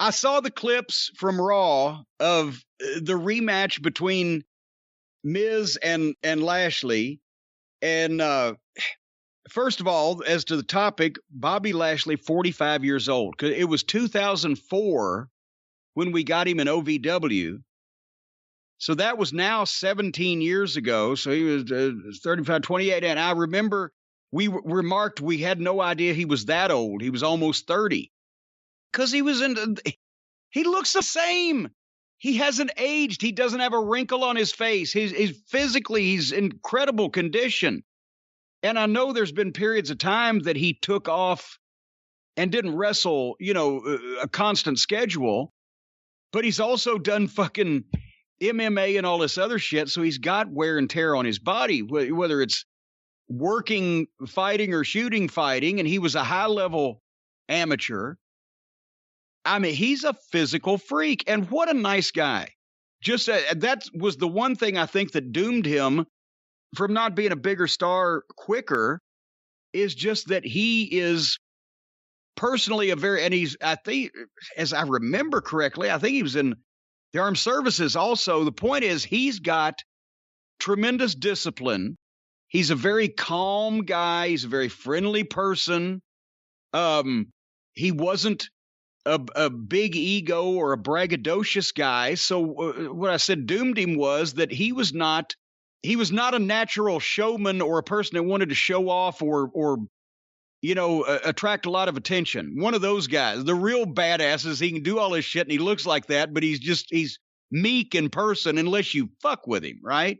I saw the clips from Raw of the rematch between Miz and Lashley. And first of all, as to the topic, Bobby Lashley, 45 years old. It was 2004 when we got him in OVW. So that was now 17 years ago. So he was 35, 28. And I remember we remarked we had no idea he was that old. He was almost 30. Because he looks the same. He hasn't aged. He doesn't have a wrinkle on his face. He's physically, he's in incredible condition. And I know there's been periods of time that he took off and didn't wrestle, a constant schedule. But he's also done fucking MMA and all this other shit. So he's got wear and tear on his body, whether it's working, fighting, or shooting, fighting. And he was a high-level amateur. I mean, he's a physical freak, and what a nice guy. Just that was the one thing I think that doomed him from not being a bigger star quicker, is just that he is personally I think, as I remember correctly, I think he was in the armed services also. The point is, he's got tremendous discipline. He's a very calm guy. He's a very friendly person. He wasn't a big ego or a braggadocious guy. So what I said doomed him was that he was not a natural showman or a person that wanted to show off or attract a lot of attention. One of those guys, the real badasses, he can do all this shit and he looks like that, but he's meek in person unless you fuck with him, right?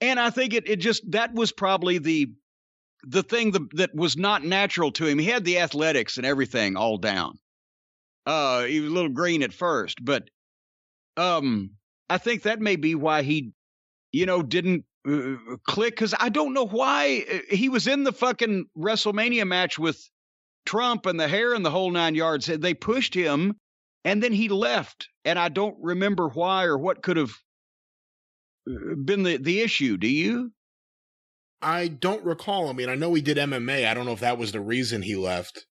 And I think that was probably the thing that was not natural to him. He had the athletics and everything all down. He was a little green at first, but I think that may be why he, didn't click, because I don't know why. He was in the fucking WrestleMania match with Trump and the hair and the whole 9 yards. They pushed him, and then he left, and I don't remember why or what could have been the issue. Do you? I don't recall. I mean, I know he did MMA. I don't know if that was the reason he left.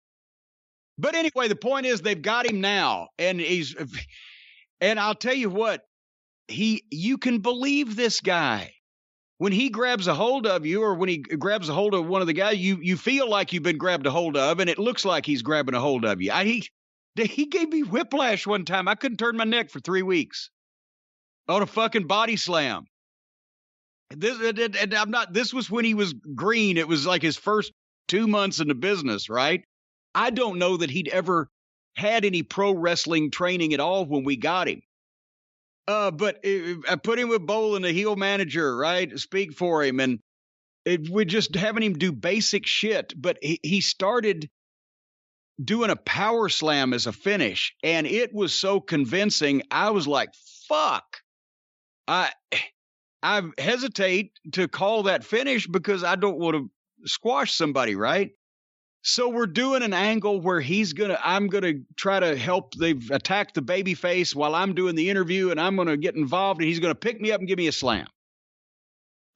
But anyway, the point is they've got him now, and I'll tell you what, you can believe this guy. When he grabs a hold of you, or when he grabs a hold of one of the guys, you feel like you've been grabbed a hold of, and it looks like he's grabbing a hold of you. He gave me whiplash one time. I couldn't turn my neck for 3 weeks on a fucking body slam. This was when he was green. It was like his first 2 months in the business, right? I don't know that he'd ever had any pro wrestling training at all when we got him. But I put him with Bolin, the heel manager, right? Speak for him. And we're just having him do basic shit. But he started doing a power slam as a finish. And it was so convincing. I was like, fuck. I hesitate to call that finish because I don't want to squash somebody, right? So we're doing an angle where I'm going to try to help. They've attacked the baby face while I'm doing the interview, and I'm going to get involved, and he's going to pick me up and give me a slam.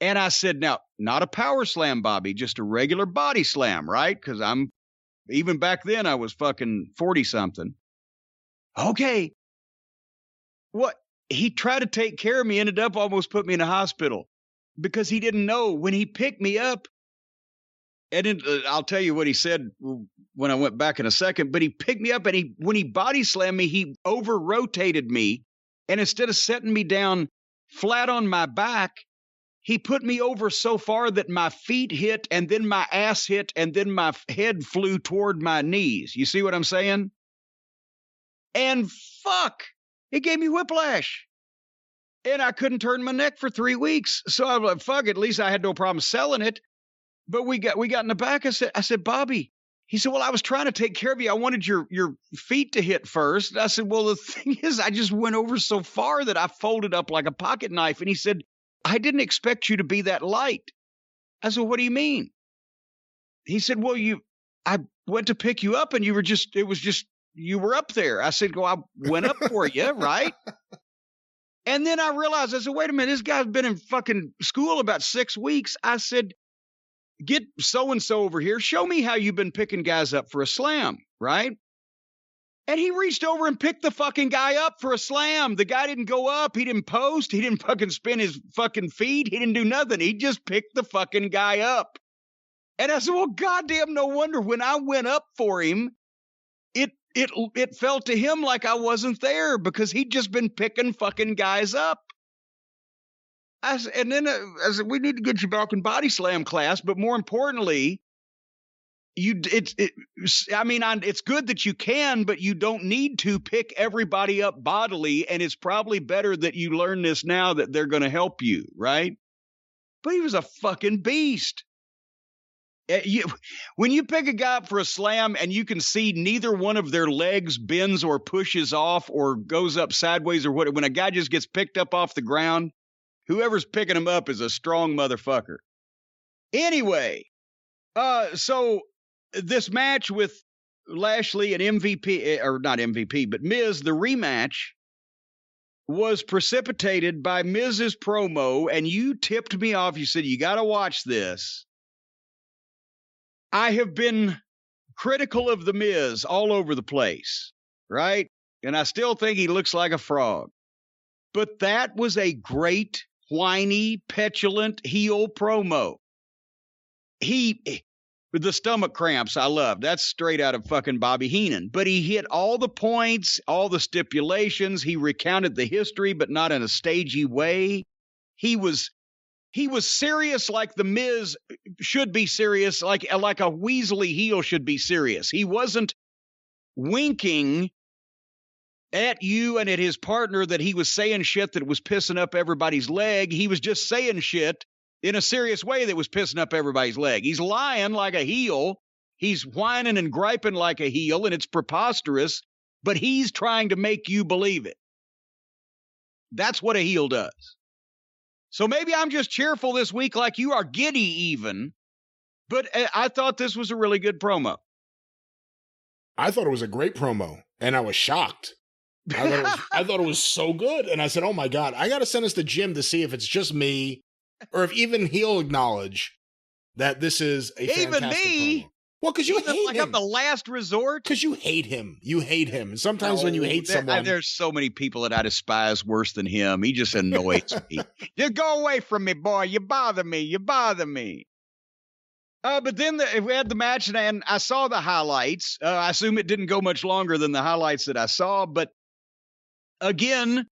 And I said, now, not a power slam, Bobby, just a regular body slam, right? Because even back then I was fucking 40-something. Okay. What? He tried to take care of me, ended up almost put me in a hospital because he didn't know when he picked me up. And I'll tell you what he said when I went back in a second, but he picked me up, and when he body slammed me, he over-rotated me, and instead of setting me down flat on my back, he put me over so far that my feet hit, and then my ass hit, and then my head flew toward my knees. You see what I'm saying? And fuck, it gave me whiplash. And I couldn't turn my neck for 3 weeks. So I was like, fuck, at least I had no problem selling it. But we got in the back. I said, Bobby. He said, well, I was trying to take care of you. I wanted your feet to hit first. I said, well, the thing is, I just went over so far that I folded up like a pocket knife. And he said, I didn't expect you to be that light. I said, what do you mean? He said, well, I went to pick you up and you were up there. I said, well, I went up for you, right? And then I realized, I said, wait a minute, this guy's been in fucking school about 6 weeks. I said, get so-and-so over here. Show me how you've been picking guys up for a slam, right? And he reached over and picked the fucking guy up for a slam. The guy didn't go up. He didn't post. He didn't fucking spin his fucking feet. He didn't do nothing. He just picked the fucking guy up. And I said, well, goddamn, no wonder when I went up for him, it felt to him like I wasn't there because he'd just been picking fucking guys up. I said, we need to get you back in body slam class, but more importantly, it's good that you can, but you don't need to pick everybody up bodily, and it's probably better that you learn this now that they're going to help you, right? But he was a fucking beast. When you pick a guy up for a slam and you can see neither one of their legs bends or pushes off or goes up sideways or what, when a guy just gets picked up off the ground, whoever's picking him up is a strong motherfucker. Anyway, so this match with Lashley and MVP, or not MVP, but Miz, the rematch, was precipitated by Miz's promo, and you tipped me off. You said, you got to watch this. I have been critical of the Miz all over the place, right? And I still think he looks like a frog. But that was a great, whiny, petulant heel promo. With the stomach cramps, I love. That's straight out of fucking Bobby Heenan. But he hit all the points, all the stipulations. He recounted the history, but not in a stagey way. He was serious like the Miz should be serious, like a Weasley heel should be serious. He wasn't winking at you and at his partner that he was saying shit that was pissing up everybody's leg. He was just saying shit in a serious way that was pissing up everybody's leg. He's lying like a heel. He's whining and griping like a heel, and it's preposterous, but he's trying to make you believe it. That's what a heel does. So maybe I'm just cheerful this week like you are, giddy even, but I thought this was a really good promo. I thought it was a great promo, and I was shocked. I thought it was so good, and I said, oh my God, I got to send this to Jim to see if it's just me, or if even he'll acknowledge that this is a fantastic promo. Well, because you hate him. I'm the last resort. Because you hate him. You hate him. And sometimes when you hate someone. There's so many people that I despise worse than him. He just annoys me. Just go away from me, boy. You bother me. You bother me. But then we had the match, and I saw the highlights. I assume it didn't go much longer than the highlights that I saw. But again,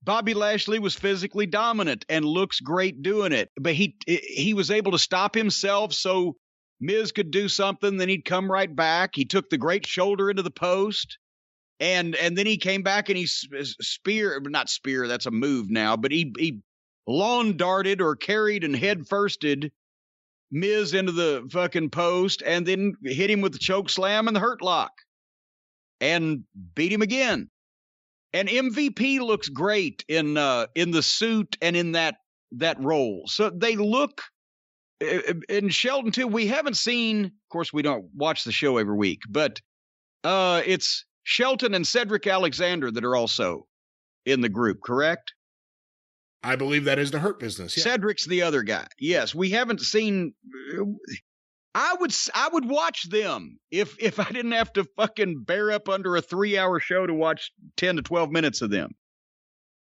Bobby Lashley was physically dominant and looks great doing it. But he was able to stop himself so Miz could do something, then he'd come right back. He took the great shoulder into the post, and then he came back and he not spear, that's a move now, but he lawn darted or carried and head firsted Miz into the fucking post, and then hit him with the choke slam and the hurt lock, and beat him again. And MVP looks great in the suit and in that role. So they look. And Shelton too, we haven't seen, of course we don't watch the show every week, but it's Shelton and Cedric Alexander that are also in the group, correct? I believe that is the Hurt Business. Yeah. Cedric's the other guy. Yes, we haven't seen. I would watch them if I didn't have to fucking bear up under a 3-hour show to watch 10 to 12 minutes of them.